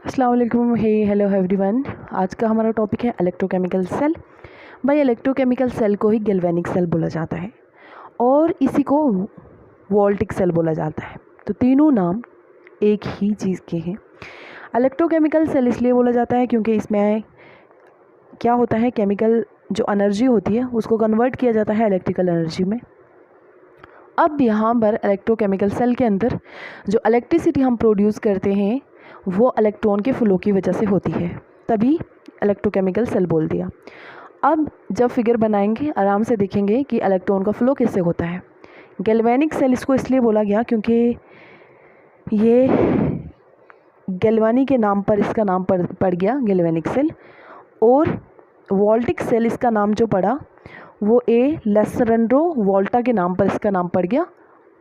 अस्सलाम वालेकुम, हे hello everyone. आज का हमारा टॉपिक है इलेक्ट्रोकेमिकल सेल। भाई इलेक्ट्रोकेमिकल सेल को ही गैल्वेनिक सेल बोला जाता है और इसी को वोल्टिक सेल बोला जाता है। तो तीनों नाम एक ही चीज़ के हैं। इलेक्ट्रोकेमिकल सेल इसलिए बोला जाता है क्योंकि इसमें क्या होता है, केमिकल जो एनर्जी होती है उसको कन्वर्ट किया जाता है इलेक्ट्रिकल एनर्जी में। अब यहाँ पर इलेक्ट्रोकेमिकल सेल के अंदर जो इलेक्ट्रिसिटी हम प्रोड्यूस करते हैं वो इलेक्ट्रॉन के फ्लो की वजह से होती है, तभी इलेक्ट्रोकेमिकल सेल बोल दिया। अब जब फिगर बनाएंगे आराम से देखेंगे कि इलेक्ट्रॉन का फ्लो कैसे होता है। गैल्वेनिक सेल इसको इसलिए बोला गया क्योंकि ये गैल्वानी के नाम पर इसका नाम पड़ गया गैल्वेनिक सेल, और वोल्टिक सेल इसका नाम जो पड़ा वो लेसरेंड्रो वोल्टा के नाम पर इसका नाम पड़ गया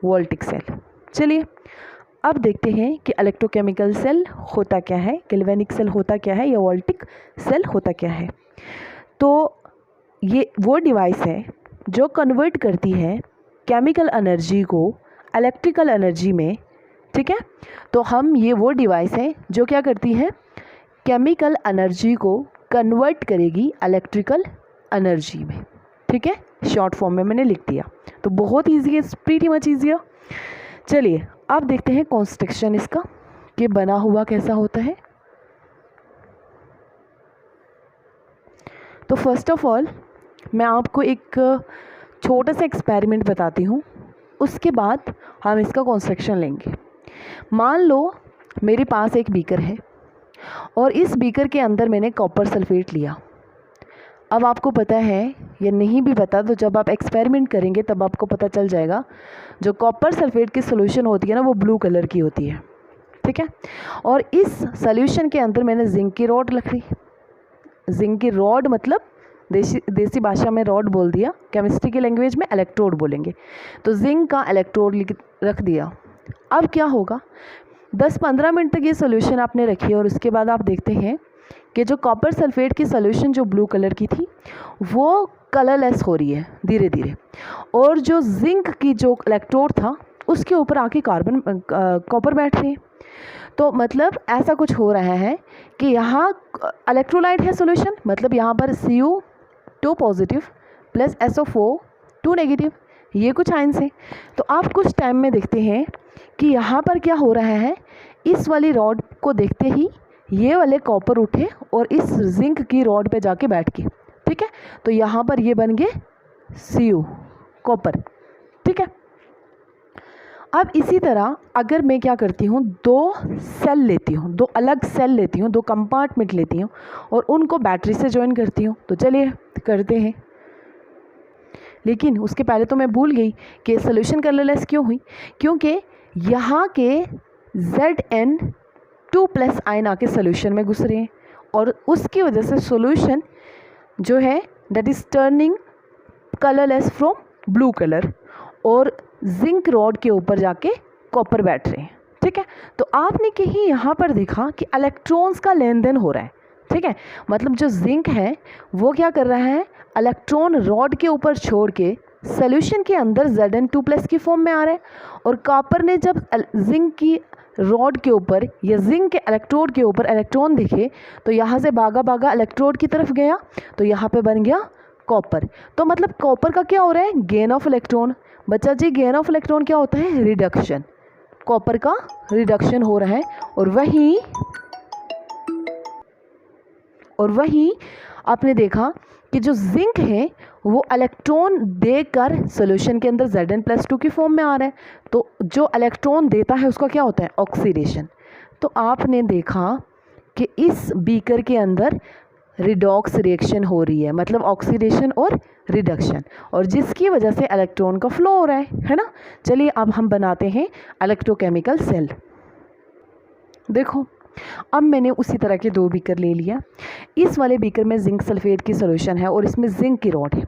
वोल्टिक सेल। चलिए अब देखते हैं कि इलेक्ट्रोकेमिकल सेल होता क्या है, गैल्वेनिक सेल होता क्या है या वोल्टिक सेल होता क्या है। तो ये वो डिवाइस है जो कन्वर्ट करती है केमिकल एनर्जी को इलेक्ट्रिकल एनर्जी में। ठीक है, तो हम ये वो डिवाइस है जो क्या करती है, केमिकल एनर्जी को कन्वर्ट करेगी इलेक्ट्रिकल एनर्जी में। ठीक है, शॉर्ट फॉर्म में मैंने लिख दिया, तो बहुत ईजी है, प्रीटी मच ईजी है। चलिए अब देखते हैं कंस्ट्रक्शन इसका कि बना हुआ कैसा होता है। तो फर्स्ट ऑफ ऑल मैं आपको एक छोटा सा एक्सपेरिमेंट बताती हूँ, उसके बाद हम इसका कंस्ट्रक्शन लेंगे। मान लो मेरे पास एक बीकर है और इस बीकर के अंदर मैंने कॉपर सल्फेट लिया। अब आपको पता है या नहीं भी पता, तो जब आप एक्सपेरिमेंट करेंगे तब आपको पता चल जाएगा। जो कॉपर सल्फेट की सोल्यूशन होती है ना, वो ब्लू कलर की होती है। ठीक है, और इस सोल्यूशन के अंदर मैंने जिंक की रॉड रख ली। जिंक की रॉड मतलब देसी भाषा में रॉड बोल दिया, केमिस्ट्री की लैंग्वेज में इलेक्ट्रोड बोलेंगे। तो जिंक का इलेक्ट्रोड रख दिया। अब क्या होगा, 10-15 मिनट तक ये सोल्यूशन आपने रखी और उसके बाद आप देखते हैं कि जो कॉपर सल्फेट की सोल्यूशन जो ब्लू कलर की थी वो कलरलेस हो रही है धीरे धीरे, और जो जिंक की जो इलेक्ट्रोड था उसके ऊपर आके कॉपर बैठ रहे हैं। तो मतलब ऐसा कुछ हो रहा है कि यहाँ इलेक्ट्रोलाइट है सोल्यूशन, मतलब यहाँ पर Cu2 positive plus SO4 2 negative, ये कुछ आयंस हैं। तो आप कुछ टाइम में देखते हैं कि यहाँ पर क्या हो रहा है, इस वाली रॉड को देखते ही ये वाले कॉपर उठे और इस जिंक की रॉड पे जाके बैठ गए। ठीक है, तो यहाँ पर ये बन गए Cu कॉपर। ठीक है, अब इसी तरह अगर मैं क्या करती हूँ, दो सेल लेती हूँ, दो अलग सेल लेती हूँ, दो कंपार्टमेंट लेती हूँ और उनको बैटरी से ज्वाइन करती हूँ। तो चलिए करते हैं, लेकिन उसके पहले तो मैं भूल गई कि सोल्यूशन कलरलेस क्यों हुई, क्योंकि यहाँ के Zn2+ आयन आके सोल्यूशन में घुस रहे हैं और उसकी वजह से सोल्यूशन जो है that is turning colourless from blue colour, और जिंक रॉड के ऊपर जाके कॉपर बैठ रहे हैं। ठीक है, तो आपने कहीं यहाँ पर देखा कि इलेक्ट्रॉन्स का लेन देन हो रहा है। ठीक है, मतलब जो जिंक है वो क्या कर रहा है, इलेक्ट्रॉन रॉड के ऊपर छोड़ के सोल्यूशन के अंदर Zn2+ की फॉर्म में आ रहा है, और कॉपर ने जब जिंक की रॉड के ऊपर या जिंक के इलेक्ट्रोड के ऊपर इलेक्ट्रॉन दिखे तो यहाँ से भागा भागा इलेक्ट्रोड की तरफ गया, तो यहाँ पे बन गया कॉपर। तो मतलब कॉपर का क्या हो रहा है, गेन ऑफ इलेक्ट्रॉन। बच्चा जी, गेन ऑफ इलेक्ट्रॉन क्या होता है, रिडक्शन। कॉपर का रिडक्शन हो रहा है, और वहीं आपने देखा कि जो जिंक है वो इलेक्ट्रॉन देकर सोल्यूशन के अंदर Zn+2 की फॉर्म में आ रहा है। तो जो इलेक्ट्रॉन देता है उसका क्या होता है, ऑक्सीडेशन। तो आपने देखा कि इस बीकर के अंदर रिडॉक्स रिएक्शन हो रही है, मतलब ऑक्सीडेशन और रिडक्शन, और जिसकी वजह से इलेक्ट्रॉन का फ्लो हो रहा है ना। चलिए अब हम बनाते हैं इलेक्ट्रोकेमिकल सेल। देखो अब मैंने उसी तरह के दो बीकर ले लिया। इस वाले बीकर में जिंक सल्फेट की सोल्यूशन है और इसमें जिंक की रॉड है।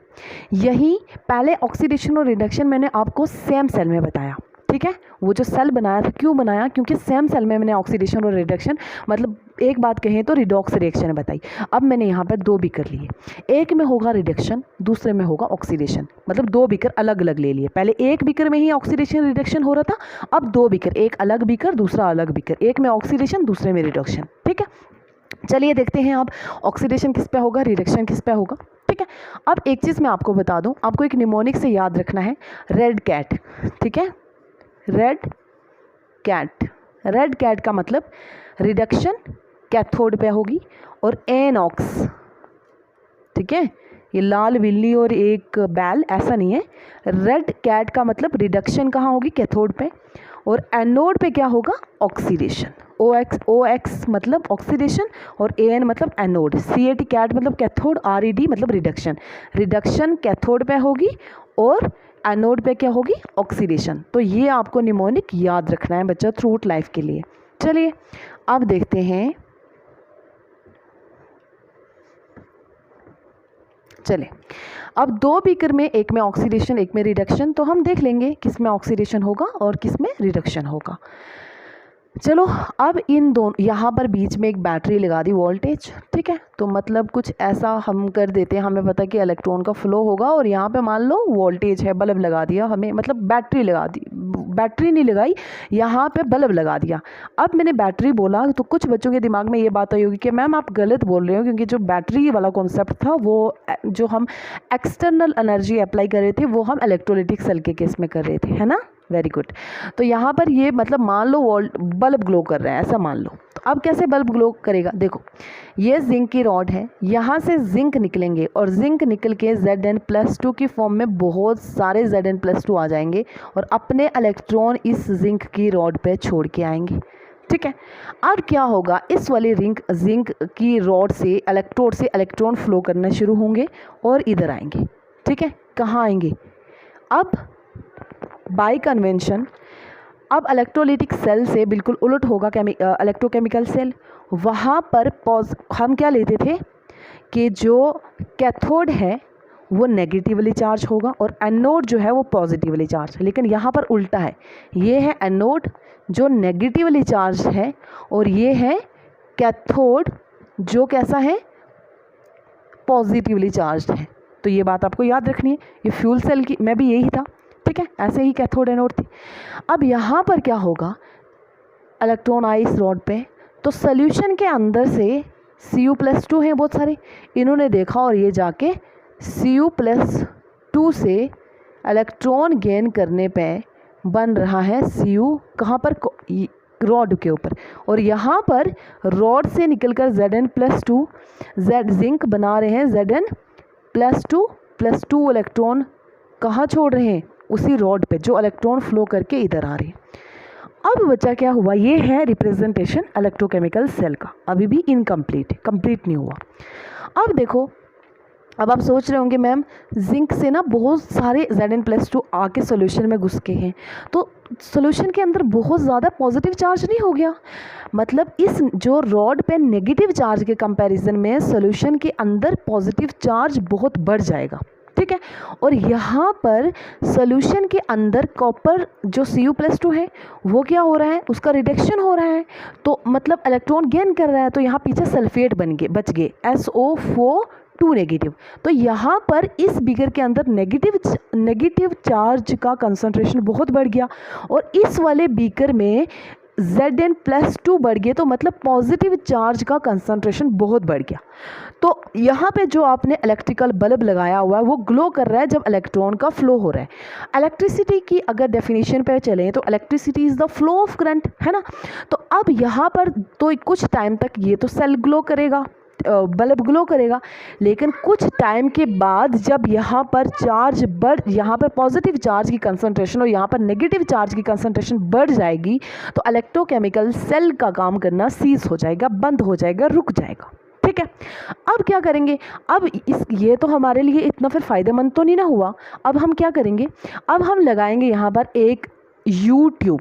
यही पहले ऑक्सीडेशन और रिडक्शन मैंने आपको सेम सेल में बताया। ठीक है, वो जो सेल बनाया था, क्यों बनाया, क्योंकि सेम सेल में मैंने ऑक्सीडेशन और रिडक्शन, मतलब एक बात कहें तो रिडॉक्स रिएक्शन बताई। अब मैंने यहाँ पर दो बीकर लिए, एक में होगा रिडक्शन, दूसरे में होगा ऑक्सीडेशन, मतलब दो बीकर अलग अलग ले लिए। पहले एक बीकर में ही ऑक्सीडेशन रिडक्शन हो रहा था, अब दो बीकर, एक अलग बीकर दूसरा अलग बीकर, एक में ऑक्सीडेशन दूसरे में रिडक्शन। ठीक है, चलिए देखते हैं अब ऑक्सीडेशन किस पे होगा, रिडक्शन किस पे होगा। ठीक है, अब एक चीज़ मैं आपको बता दूं, आपको एक निमोनिक से याद रखना है, रेड कैट। ठीक है, रेड कैट, रेड कैट का मतलब रिडक्शन कैथोड पे होगी और एनॉक्स। ठीक है, ये लाल बिल्ली और एक बैल ऐसा नहीं है। रेड कैट का मतलब रिडक्शन कहाँ होगी, कैथोड पे, और एनोड पे क्या होगा, ऑक्सीडेशन। ओ एक्स मतलब ऑक्सीडेशन और ए एन मतलब anode. C A T cat मतलब कैथोड, आर ई डी मतलब रिडक्शन। रिडक्शन कैथोड पे होगी और एनोड पे क्या होगी, ऑक्सीडेशन। तो ये आपको निमोनिक याद रखना है बच्चा थ्रू आउट लाइफ के लिए। चलिए अब देखते हैं, चले अब दो बीकर में, एक में ऑक्सीडेशन एक में रिडक्शन, तो हम देख लेंगे किस में ऑक्सीडेशन होगा और किस में रिडक्शन होगा। चलो अब इन दोनों, यहाँ पर बीच में एक बैटरी लगा दी वोल्टेज। ठीक है, तो मतलब कुछ ऐसा हम कर देते हैं, हमें पता कि इलेक्ट्रॉन का फ्लो होगा और यहाँ पे मान लो वोल्टेज है, बल्ब लगा दिया हमें, मतलब बैटरी लगा दी, बैटरी नहीं लगाई, यहाँ पे बल्ब लगा दिया। अब मैंने बैटरी बोला तो कुछ बच्चों के दिमाग में ये बात आई होगी कि मैम आप गलत बोल रहे हो, क्योंकि जो बैटरी वाला कॉन्सेप्ट था वो जो हम एक्सटर्नल एनर्जी अप्लाई कर रहे थे वो हम इलेक्ट्रोलाइटिक सेल के केस में कर रहे थे, है ना। Very good. तो यहाँ पर ये मतलब मान लो बल्ब ग्लो कर रहा है, ऐसा मान लो। तो अब कैसे बल्ब ग्लो करेगा, देखो ये जिंक की रॉड है, यहाँ से जिंक निकलेंगे और जिंक निकल के Zn+2 की फॉर्म में बहुत सारे Zn+2 आ जाएंगे और अपने इलेक्ट्रॉन इस जिंक की रॉड पे छोड़ के आएंगे। ठीक है, अब क्या होगा, इस वाली जिंक की रॉड से इलेक्ट्रोड से इलेक्ट्रॉन फ्लो करना शुरू होंगे और इधर आएंगे। ठीक है, कहाँ आएंगे, अब बाय कन्वेंशन अब इलेक्ट्रोलाइटिक सेल से बिल्कुल उलट होगा इलेक्ट्रोकेमिकल सेल। वहाँ पर हम क्या लेते थे कि जो कैथोड है वो नेगेटिवली चार्ज होगा और एनोड जो है वो पॉजिटिवली चार्ज, लेकिन यहाँ पर उल्टा है, ये है एनोड जो नेगेटिवली चार्ज है और ये है कैथोड जो कैसा है, पॉजिटिवली चार्ज है। तो ये बात आपको याद रखनी है, ये फ्यूल सेल की में भी यही था। ठीक है, ऐसे ही कैथोड एनोड थी। अब यहाँ पर क्या होगा, इलेक्ट्रॉन आए इस रॉड पे, तो सोल्यूशन के अंदर से Cu+2 हैं बहुत सारे, इन्होंने देखा और ये जाके Cu+2 से इलेक्ट्रॉन गेन करने पे बन रहा है Cu, कहाँ पर, रॉड के ऊपर, और यहाँ पर रॉड से निकलकर Zn+2 जिंक बना रहे हैं, Zn+2 इलेक्ट्रॉन कहाँ छोड़ रहे हैं, उसी रॉड पे जो इलेक्ट्रॉन फ्लो करके इधर आ रहे हैं। अब बच्चा क्या हुआ, ये है रिप्रेजेंटेशन इलेक्ट्रोकेमिकल सेल का, अभी भी इनकम्प्लीट, कंप्लीट नहीं हुआ। अब देखो, अब आप सोच रहे होंगे मैम जिंक से ना बहुत सारे Zn+2 आके सोल्यूशन में घुस के हैं, तो सोल्यूशन के अंदर बहुत ज़्यादा पॉजिटिव चार्ज नहीं हो गया, मतलब इस जो रॉड पे नेगेटिव चार्ज के कंपैरिजन में सोल्यूशन के अंदर पॉजिटिव चार्ज बहुत बढ़ जाएगा। ठीक है, और यहाँ पर सोल्यूशन के अंदर कॉपर जो Cu+2 है वो क्या हो रहा है, उसका रिडक्शन हो रहा है, तो मतलब इलेक्ट्रॉन गेन कर रहा है, तो यहाँ पीछे सल्फेट बच गए SO4 नेगेटिव। तो यहाँ पर इस बीकर के अंदर नेगेटिव चार्ज का कंसंट्रेशन बहुत बढ़ गया और इस वाले बीकर में Zn+2 बढ़ गए, तो मतलब पॉजिटिव चार्ज का कंसंट्रेशन बहुत बढ़ गया। तो यहाँ पे जो आपने इलेक्ट्रिकल बल्ब लगाया हुआ है वो ग्लो कर रहा है जब इलेक्ट्रॉन का फ्लो हो रहा है। इलेक्ट्रिसिटी की अगर डेफिनेशन पे चलें तो electricity is the flow of current, है ना। तो अब यहाँ पर तो कुछ टाइम तक ये तो सेल ग्लो करेगा, बल्ब ग्लो करेगा, लेकिन कुछ टाइम के बाद जब यहाँ पर यहाँ पर पॉजिटिव चार्ज की कंसंट्रेशन और यहाँ पर नेगेटिव चार्ज की कंसंट्रेशन बढ़ जाएगी, तो इलेक्ट्रोकेमिकल सेल का काम करना सीज हो जाएगा, बंद हो जाएगा, रुक जाएगा। ठीक है, अब क्या करेंगे, अब ये तो हमारे लिए इतना फिर फ़ायदेमंद तो नहीं ना हुआ। अब हम क्या करेंगे, अब हम लगाएंगे यहाँ पर एक यूट्यूब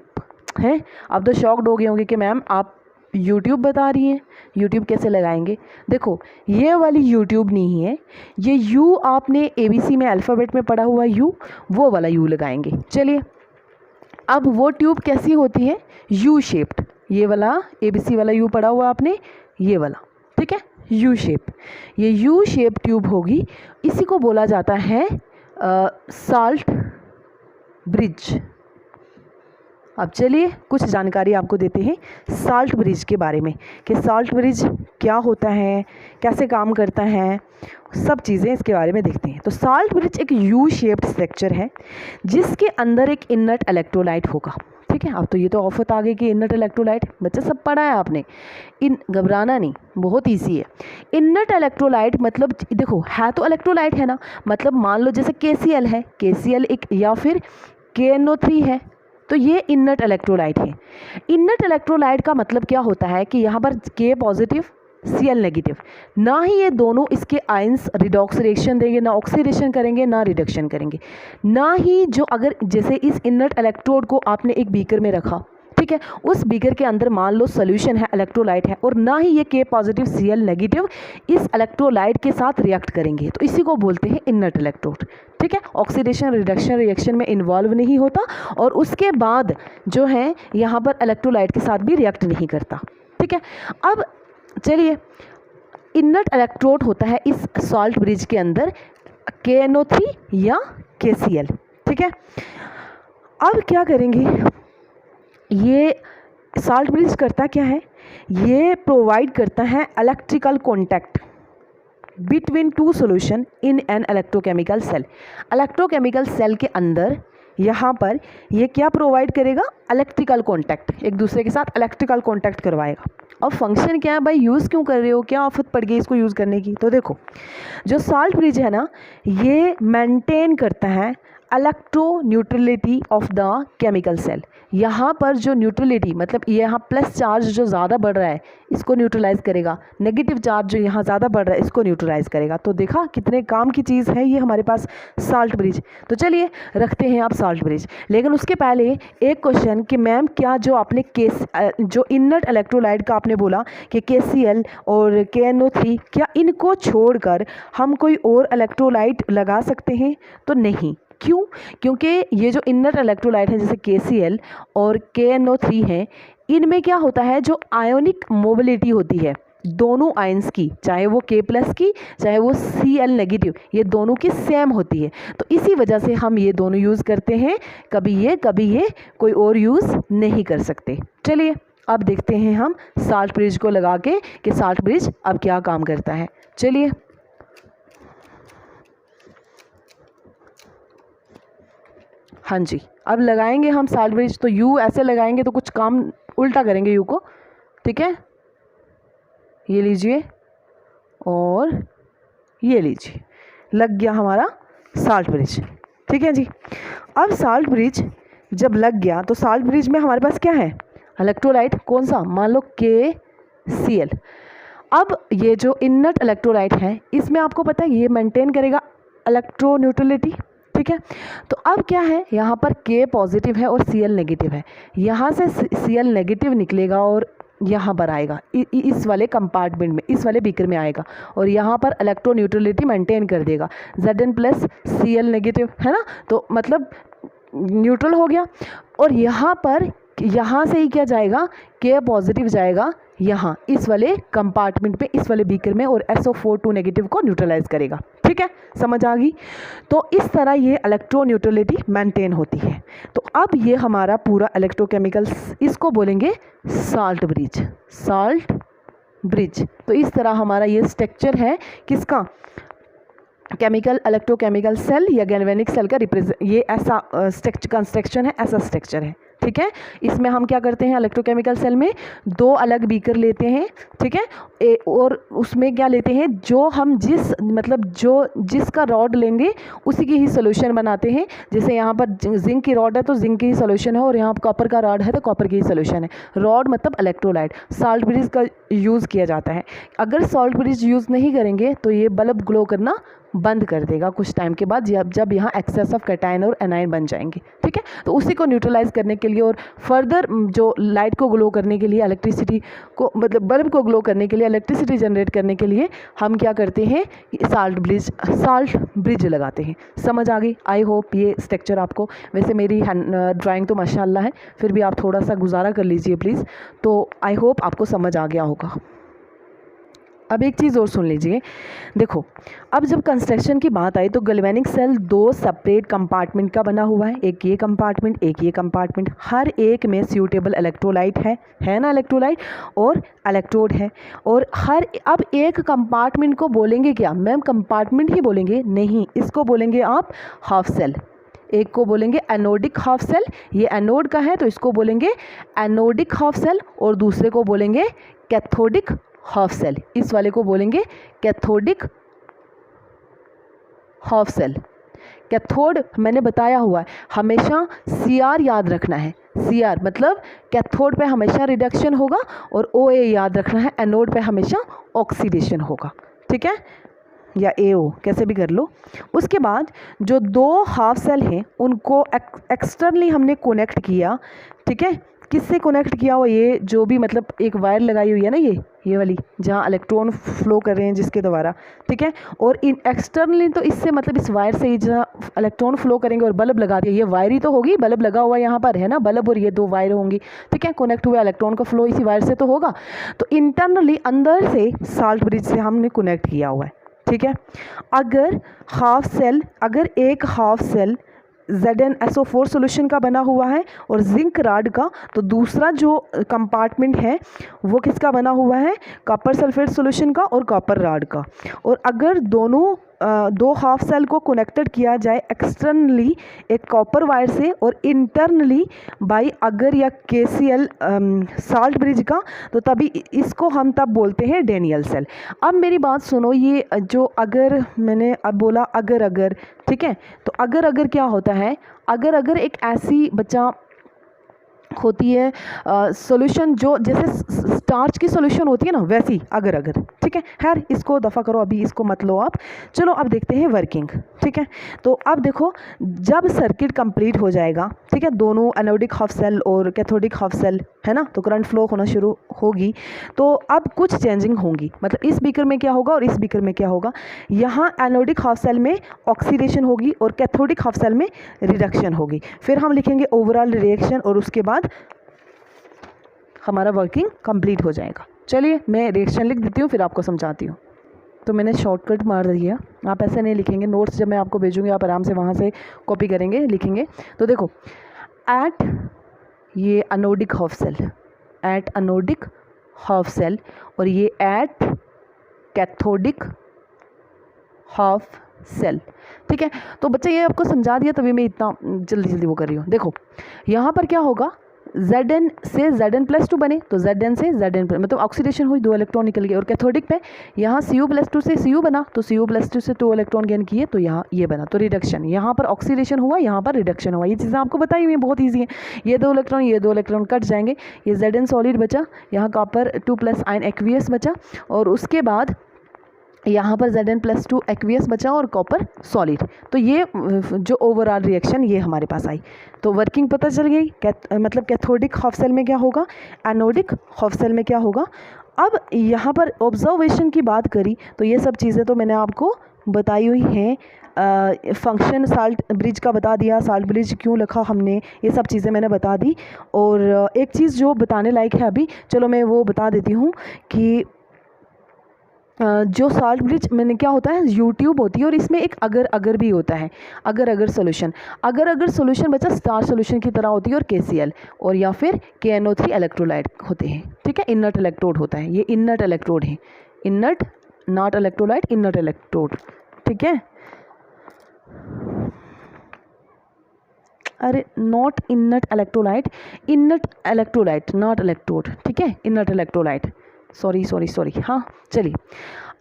है। अब तो शॉक्ड हो गए होंगे कि मैम आप यूट्यूब बता रही हैं, यूट्यूब कैसे लगाएंगे। देखो ये वाली यूट्यूब नहीं है, ये यू आपने ABC में अल्फ़ाबेट में पढ़ा हुआ यू, वो वाला यू लगाएंगे। चलिए, अब वो ट्यूब कैसी होती है, यू शेप्ड, ये वाला ABC वाला यू पढ़ा हुआ आपने, ये वाला, ठीक है, यू शेप। ये यू शेप ट्यूब होगी, इसी को बोला जाता है साल्ट ब्रिज। अब चलिए कुछ जानकारी आपको देते हैं साल्ट ब्रिज के बारे में कि साल्ट ब्रिज क्या होता है, कैसे काम करता है, सब चीज़ें इसके बारे में देखते हैं। तो साल्ट ब्रिज एक यू शेप्ड स्ट्रक्चर है जिसके अंदर एक इनर्ट इलेक्ट्रोलाइट होगा। ठीक है, अब तो ये तो ऑफत आ गई कि इनर्ट इलेक्ट्रोलाइट, बच्चा सब पढ़ा है आपने, घबराना नहीं, बहुत ईजी है। इनर्ट इलेक्ट्रोलाइट मतलब देखो है तो इलेक्ट्रोलाइट है ना, मतलब मान लो जैसे KCl है, KCl एक, या फिर KNO3 है, तो ये इनर्ट इलेक्ट्रोलाइट है। इनर्ट इलेक्ट्रोलाइट का मतलब क्या होता है कि यहाँ पर K पॉजिटिव Cl नेगेटिव, ना ही ये दोनों इसके आयंस रिडॉक्स रिएक्शन देंगे, ना ऑक्सीडेशन करेंगे, ना रिडक्शन करेंगे, ना ही जो अगर जैसे इस इनर्ट इलेक्ट्रोड को आपने एक बीकर में रखा, ठीक है, उस बीकर के अंदर मान लो सोल्यूशन है, इलेक्ट्रोलाइट है, और ना ही ये K पॉजिटिव Cl नेगेटिव इस इलेक्ट्रोलाइट के साथ रिएक्ट करेंगे, तो इसी को बोलते हैं इनर्ट इलेक्ट्रोड। ठीक है, ऑक्सीडेशन रिडक्शन रिएक्शन में इन्वॉल्व नहीं होता और उसके बाद जो है यहाँ पर इलेक्ट्रोलाइट के साथ भी रिएक्ट नहीं करता। ठीक है, अब चलिए इनर्ट इलेक्ट्रोड होता है इस साल्ट ब्रिज के अंदर KNO3 या KCl। ठीक है, अब क्या करेंगे, ये साल्ट ब्रिज करता क्या है, ये प्रोवाइड करता है electrical contact between two solution in an electrochemical cell. Electrochemical cell के अंदर यहाँ पर ये क्या प्रोवाइड करेगा, इलेक्ट्रिकल कॉन्टैक्ट, एक दूसरे के साथ इलेक्ट्रिकल कॉन्टैक्ट करवाएगा। और फंक्शन क्या है भाई, यूज़ क्यों कर रहे हो, क्या आफत पड़ गई इसको यूज़ करने की, तो देखो जो साल्ट ब्रिज है ना, ये मेंटेन करता है electroneutrality of the chemical cell. यहाँ पर जो न्यूट्रलिटी मतलब यहाँ प्लस चार्ज जो ज़्यादा बढ़ रहा है इसको न्यूट्रलाइज करेगा, नेगेटिव चार्ज जो यहाँ ज़्यादा बढ़ रहा है इसको न्यूट्रलाइज करेगा। तो देखा कितने काम की चीज़ है ये हमारे पास साल्ट ब्रिज। तो चलिए रखते हैं आप साल्ट ब्रिज, लेकिन उसके पहले एक क्वेश्चन कि मैम क्या जो आपने जो इनर्ट इलेक्ट्रोलाइट का आपने बोला कि KCl और KNO3, क्या इनको छोड़कर हम कोई और इलेक्ट्रोलाइट लगा सकते हैं, तो नहीं। क्यों, क्योंकि ये जो इनर्ट इलेक्ट्रोलाइट है जैसे KCl और KNO3 हैं, इनमें क्या होता है, जो आयोनिक मोबिलिटी होती है दोनों आयंस की, चाहे वो K प्लस की चाहे वो Cl नेगेटिव, ये दोनों की सेम होती है। तो इसी वजह से हम ये दोनों यूज़ करते हैं, कभी ये कोई और यूज़ नहीं कर सकते। चलिए अब देखते हैं हम साल्ट ब्रिज को लगा के कि साल्ट ब्रिज अब क्या काम करता है। चलिए हाँ जी, अब लगाएंगे हम साल्ट ब्रिज, तो यू ऐसे लगाएंगे तो कुछ काम उल्टा करेंगे यू को। ठीक है, ये लीजिए और ये लीजिए, लग गया हमारा साल्ट ब्रिज। ठीक है जी, अब साल्ट ब्रिज जब लग गया तो साल्ट ब्रिज में हमारे पास क्या है, इलेक्ट्रोलाइट, कौन सा, मान लो KCl। अब ये जो इनर्ट इलेक्ट्रोलाइट है इसमें आपको पता है ये मेंटेन करेगा इलेक्ट्रो न्यूट्रलिटी। ठीक है, तो अब क्या है, यहाँ पर K पॉजिटिव है और Cl नेगेटिव है, यहाँ से Cl नेगेटिव निकलेगा और यहाँ पर आएगा इस वाले कंपार्टमेंट में, इस वाले बीकर में आएगा और यहाँ पर इलेक्ट्रो न्यूट्रलिटी मेंटेन कर देगा, Zn प्लस Cl नेगेटिव है ना, तो मतलब न्यूट्रल हो गया। और यहाँ से ही क्या जाएगा, K पॉजिटिव जाएगा यहाँ इस वाले कंपार्टमेंट पे, इस वाले बीकर में, और SO4 नेगेटिव को न्यूट्रलाइज करेगा। ठीक है, समझ आ गई। तो इस तरह ये इलेक्ट्रो न्यूट्रलिटी मेंटेन होती है। तो अब ये हमारा पूरा इलेक्ट्रोकेमिकल, इसको बोलेंगे साल्ट ब्रिज, साल्ट ब्रिज। तो इस तरह हमारा ये स्ट्रक्चर है किसका, केमिकल इलेक्ट्रोकेमिकल सेल या गैल्वेनिक सेल का रिप्रेजेंट, ये ऐसा कंस्ट्रक्शन है, ऐसा स्ट्रक्चर है। ठीक है, इसमें हम क्या करते हैं, इलेक्ट्रोकेमिकल सेल में दो अलग बीकर लेते हैं। ठीक है, और उसमें क्या लेते हैं, जो हम जिसका रॉड लेंगे उसी की ही सोल्यूशन बनाते हैं। जैसे यहाँ पर जिंक की रॉड है तो जिंक की ही सोल्यूशन है, और यहाँ पर कॉपर का रॉड है तो कॉपर की ही सोल्यूशन है। रॉड मतलब इलेक्ट्रोलाइट। साल्ट ब्रिज का यूज़ किया जाता है। अगर साल्ट ब्रिज यूज़ नहीं करेंगे तो ये बल्ब ग्लो करना बंद कर देगा कुछ टाइम के बाद, जब यहाँ एक्सेस ऑफ कैटायन और एनायन बन जाएंगे। ठीक है, तो उसी को न्यूट्रलाइज करने के लिए और फर्दर जो लाइट को ग्लो करने के लिए, इलेक्ट्रिसिटी को मतलब बल्ब को ग्लो करने के लिए, इलेक्ट्रिसिटी जनरेट करने के लिए हम क्या करते हैं, साल्ट ब्रिज लगाते हैं। समझ आ गई, आई होप ये स्ट्रक्चर आपको, वैसे मेरी ड्राइंग तो माशाल्लाह है, फिर भी आप थोड़ा सा गुजारा कर लीजिए प्लीज़। तो आई होप आपको समझ आ गया होगा। अब एक चीज़ और सुन लीजिए। देखो, अब जब कंस्ट्रक्शन की बात आई तो गैल्वेनिक सेल 2 सेपरेट कंपार्टमेंट का बना हुआ है, एक ये कंपार्टमेंट, एक ये कंपार्टमेंट। हर एक में सूटेबल इलेक्ट्रोलाइट है ना, इलेक्ट्रोलाइट और इलेक्ट्रोड है। और हर अब एक कंपार्टमेंट को बोलेंगे क्या मैम, कंपार्टमेंट ही बोलेंगे? नहीं, इसको बोलेंगे आप हाफ सेल। एक को बोलेंगे एनोडिक हाफ सेल, ये एनोड का है तो इसको बोलेंगे एनोडिक हाफ सेल, और दूसरे को बोलेंगे कैथोडिक हाफ सेल। इस वाले को बोलेंगे कैथोडिक हाफ सेल। कैथोड मैंने बताया हुआ है, हमेशा CR याद रखना है। CR मतलब कैथोड पे हमेशा रिडक्शन होगा, और OA याद रखना है, एनोड पे हमेशा ऑक्सीडेशन होगा। ठीक है, या AO कैसे भी कर लो। उसके बाद जो 2 हाफ सेल हैं उनको एक्सटर्नली हमने कनेक्ट किया। ठीक है, किससे कनेक्ट किया हुआ? ये जो भी मतलब एक वायर लगाई हुई है ना, ये वाली, जहाँ इलेक्ट्रॉन फ्लो कर रहे हैं जिसके द्वारा। ठीक है, और इन एक्सटर्नली तो इससे मतलब इस वायर से ही जहाँ इलेक्ट्रॉन फ्लो करेंगे और बल्ब लगा दिया, ये वायर ही तो होगी, बल्ब लगा हुआ यहाँ पर है ना, बल्ब और ये 2 वायर होंगी। ठीक है, कनेक्ट हुआ इलेक्ट्रॉन का फ्लो इसी वायर से तो होगा। तो इंटरनली अंदर से साल्ट ब्रिज से हमने कनेक्ट किया हुआ है। ठीक है, अगर एक हाफ सेल ZnSO4 सोल्यूशन का बना हुआ है और जिंक राड का, तो दूसरा जो कंपार्टमेंट है वो किसका बना हुआ है? कॉपर सल्फेट सोल्यूशन का और कॉपर राड का। और अगर दोनों 2 हाफ सेल को कनेक्टेड किया जाए एक्सटर्नली एक कॉपर वायर से और इंटरनली बाई अगर या KCl साल्ट ब्रिज का, तो तभी इसको हम तब बोलते हैं डेनियल सेल। अब मेरी बात सुनो, ये जो अगर मैंने अब बोला अगर, ठीक है, तो अगर क्या होता है? अगर एक ऐसी बच्चा होती है सॉल्यूशन जो जैसे स्टार्च की सॉल्यूशन होती है ना, वैसी अगर। ठीक है, खैर इसको दफ़ा करो, अभी इसको मत लो आप। चलो अब देखते हैं वर्किंग। ठीक है, तो अब देखो, जब सर्किट कंप्लीट हो जाएगा, ठीक है, दोनों एनोडिक हाफ सेल और कैथोडिक हाफ सेल है ना, तो करंट फ्लो होना शुरू होगी। तो अब कुछ चेंजिंग होंगी, मतलब इस बीकर में क्या होगा और इस बीकर में क्या होगा। यहाँ एनोडिक हाफ सेल में ऑक्सीडेशन होगी और कैथोडिक हाफ सेल में रिडक्शन होगी। फिर हम लिखेंगे ओवरऑल रिएक्शन, और उसके बाद हमारा वर्किंग कंप्लीट हो जाएगा। चलिए मैं रिएक्शन लिख देती हूँ, फिर आपको समझाती हूँ। तो मैंने शॉर्टकट मार दिया, आप ऐसे नहीं लिखेंगे, नोट्स जब मैं आपको भेजूँगी आप आराम से वहाँ से कॉपी करेंगे, लिखेंगे। तो देखो, एट ये anodic half cell, at anodic half cell, और ये एट कैथोडिक हाफ सेल। ठीक है, तो बच्चे ये आपको समझा दिया, तभी मैं इतना जल्दी वो कर रही हूँ। देखो यहाँ पर क्या होगा, Zn से Zn+2 बने तो Zn से Zn+, मतलब ऑक्सीडेशन हुई, 2 इलेक्ट्रॉन निकल गए। और कैथोडिक पे यहाँ Cu+2 से Cu बना तो Cu+2 से 2 इलेक्ट्रॉन गेन किए तो यहाँ ये बना, तो रिडक्शन। यहाँ पर ऑक्सीडेशन हुआ, यहाँ पर रिडक्शन हुआ। ये चीज़ें आपको बताई हुई बहुत ईजी है। ये 2 इलेक्ट्रॉन कट जाएंगे, ये Zn सॉलिड बचा, यहाँ कॉपर 2+ आयन एक्वियस बचा, और उसके बाद यहाँ पर Zn+2 एक्वियस बचा और कॉपर सॉलिड। तो ये जो ओवरऑल रिएक्शन ये हमारे पास आई। तो वर्किंग पता चल गई, मतलब कैथोडिक हाफ सेल में क्या होगा, एनोडिक हाफ सेल में क्या होगा। अब यहाँ पर ऑब्जर्वेशन की बात करी तो ये सब चीज़ें तो मैंने आपको बताई हुई हैं। फंक्शन साल्ट ब्रिज का बता दिया, साल्ट ब्रिज क्यों लिखा हमने, ये सब चीज़ें मैंने बता दी। और एक चीज़ जो बताने लायक है अभी, चलो मैं वो बता देती हूँ कि जो साल्ट ब्रिज मैंने क्या होता है, यूट्यूब होती है, और इसमें एक अगर भी होता है, अगर सोल्यूशन। अगर सोल्यूशन बच्चा स्टार सोल्यूशन की तरह होती है, और KCl और या फिर KNO3 इलेक्ट्रोलाइट होते हैं। ठीक है, इनर्ट इलेक्ट्रोड होता है, ये इनर्ट इलेक्ट्रोड है, inert not electrolyte, inert electrode. ठीक है, अरे not inert electrolyte, inert electrolyte not electrode. ठीक है, इनर्ट इलेक्ट्रोलाइट, सॉरी। हाँ चलिए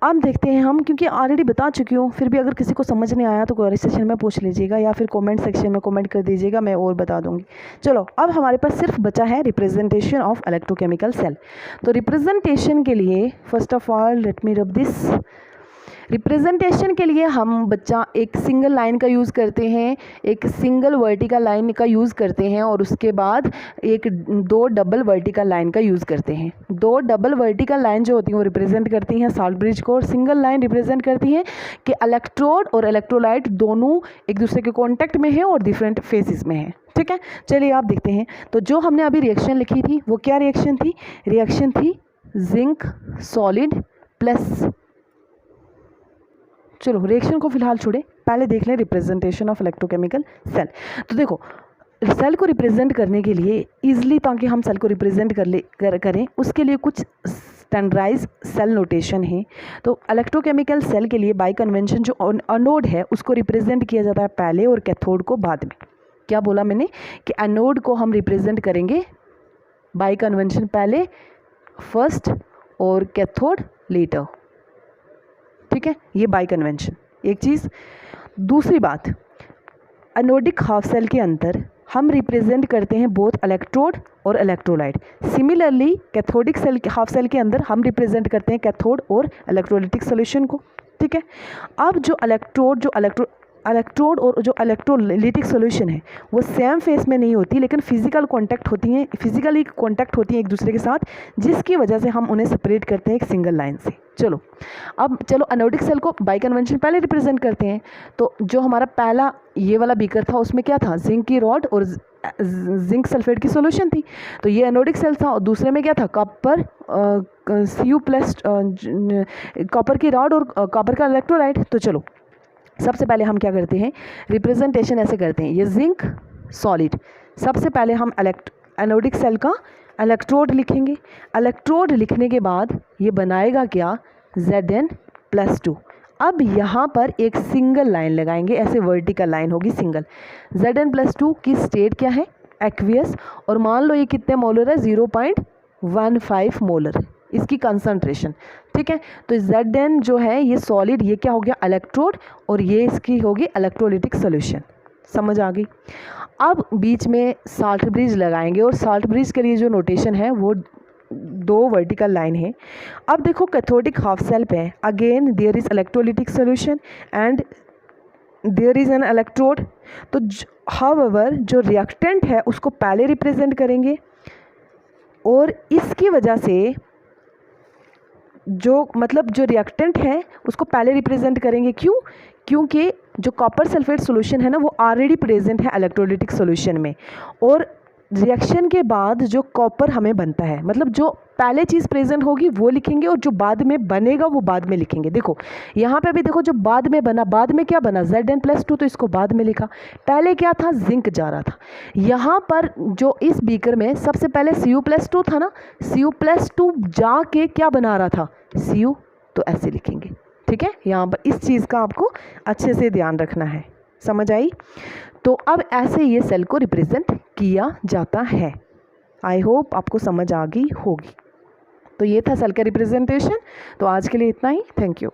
अब देखते हैं हम, क्योंकि ऑलरेडी बता चुकी हूँ, फिर भी अगर किसी को समझ नहीं आया तो क्वेरी सेक्शन में पूछ लीजिएगा या फिर कमेंट सेक्शन में कमेंट कर दीजिएगा, मैं और बता दूंगी। चलो अब हमारे पास सिर्फ बचा है रिप्रेजेंटेशन ऑफ इलेक्ट्रोकेमिकल सेल। तो रिप्रेजेंटेशन के लिए first of all let me rub this. Representation के लिए हम बच्चा एक सिंगल लाइन का यूज़ करते हैं, एक सिंगल वर्टिकल लाइन का यूज़ करते हैं, और उसके बाद 2 डबल वर्टिकल लाइन का यूज़ करते हैं। 2 डबल वर्टिकल लाइन जो होती हैं वो रिप्रेजेंट करती हैं साल्ट ब्रिज को, और सिंगल लाइन रिप्रेजेंट करती हैं कि इलेक्ट्रोड और इलेक्ट्रोलाइट दोनों एक दूसरे के कॉन्टैक्ट में है और डिफरेंट फेजेस में है। ठीक है, चलिए आप देखते हैं। तो जो हमने अभी रिएक्शन लिखी थी वो क्या रिएक्शन थी, रिएक्शन थी जिंक सॉलिड प्लस, चलो रिएक्शन को फिलहाल छोड़े, पहले देख लें रिप्रेजेंटेशन ऑफ इलेक्ट्रोकेमिकल सेल। तो देखो सेल को रिप्रेजेंट करने के लिए ईजिली, ताकि हम सेल को रिप्रेजेंट करें उसके लिए कुछ स्टैंडर्डाइज सेल नोटेशन है। तो इलेक्ट्रोकेमिकल सेल के लिए बाय कन्वेंशन जो एनोड है उसको रिप्रेजेंट किया जाता है पहले और कैथोड को बाद में। क्या बोला मैंने कि एनोड को हम रिप्रेजेंट करेंगे बाय कन्वेंशन पहले, फर्स्ट, और कैथोड लेटर, ठीक है, ये बाय कन्वेंशन एक चीज़। दूसरी बात, एनोडिक हाफ सेल के अंदर हम रिप्रेजेंट करते हैं बोथ इलेक्ट्रोड और electrolyte. Similarly cathodic cell half cell के अंदर हम रिप्रेजेंट करते हैं कैथोड और इलेक्ट्रोलाइटिक सॉल्यूशन को, ठीक है। अब जो इलेक्ट्रोड और जो इलेक्ट्रोलाइटिक सॉल्यूशन है वो सेम फेस में नहीं होती, लेकिन फिजिकली कांटेक्ट होती हैं एक दूसरे के साथ, जिसकी वजह से हम उन्हें सेपरेट करते हैं एक सिंगल लाइन से। चलो एनोडिक सेल को बाय कन्वेंशन पहले रिप्रेजेंट करते हैं। तो जो हमारा पहला ये वाला बीकर था उसमें क्या था, जिंक की रॉड और जिंक सल्फेट की सॉल्यूशन थी, तो ये एनोडिक सेल था। और दूसरे में क्या था, कॉपर कॉपर की रॉड और कॉपर का इलेक्ट्रोलाइट। तो चलो सबसे पहले हम क्या करते हैं, रिप्रेजेंटेशन ऐसे करते हैं, ये जिंक सॉलिड, सबसे पहले हम एनोडिक सेल का इलेक्ट्रोड लिखेंगे। इलेक्ट्रोड लिखने के बाद ये बनाएगा क्या, Zn+2। अब यहाँ पर एक सिंगल लाइन लगाएंगे, ऐसे वर्टिकल लाइन होगी सिंगल। Zn+2 की स्टेट क्या है, एक्वियस, और मान लो ये कितने मोलर है, 0.15 मोलर इसकी कंसंट्रेशन, ठीक है। तो Zn जो है ये सॉलिड, ये क्या हो गया इलेक्ट्रोड, और ये इसकी होगी इलेक्ट्रोलाइटिक सॉल्यूशन। समझ आ गई। अब बीच में साल्ट ब्रिज लगाएंगे, और साल्ट ब्रिज के लिए जो नोटेशन है वो 2 वर्टिकल लाइन है। अब देखो कैथोडिक हाफ सेल पे again there is electrolytic solution and there is an electrode. तो हाउएवर जो रिएक्टेंट है उसको पहले रिप्रेजेंट करेंगे, और इसकी वजह से जो रिएक्टेंट है उसको पहले रिप्रेजेंट करेंगे। क्यों, क्योंकि जो कॉपर सल्फेट सॉल्यूशन है ना वो ऑलरेडी प्रेजेंट है इलेक्ट्रोलाइटिक सॉल्यूशन में, और रिएक्शन के बाद जो कॉपर हमें बनता है, मतलब जो पहले चीज़ प्रेजेंट होगी वो लिखेंगे, और जो बाद में बनेगा वो बाद में लिखेंगे। देखो यहाँ पे भी देखो, जो बाद में बना, बाद में क्या बना, Zn+2, तो इसको बाद में लिखा, पहले क्या था, जिंक जा रहा था। यहाँ पर जो इस बीकर में सबसे पहले Cu+2 था ना, Cu+2 जाके क्या बना रहा था, Cu, तो ऐसे लिखेंगे, ठीक है। यहाँ पर इस चीज़ का आपको अच्छे से ध्यान रखना है, समझ आई। तो अब ऐसे ये सेल को रिप्रेजेंट किया जाता है। आई होप आपको समझ आ गई होगी। तो ये था सेल का रिप्रेजेंटेशन। तो आज के लिए इतना ही, थैंक यू।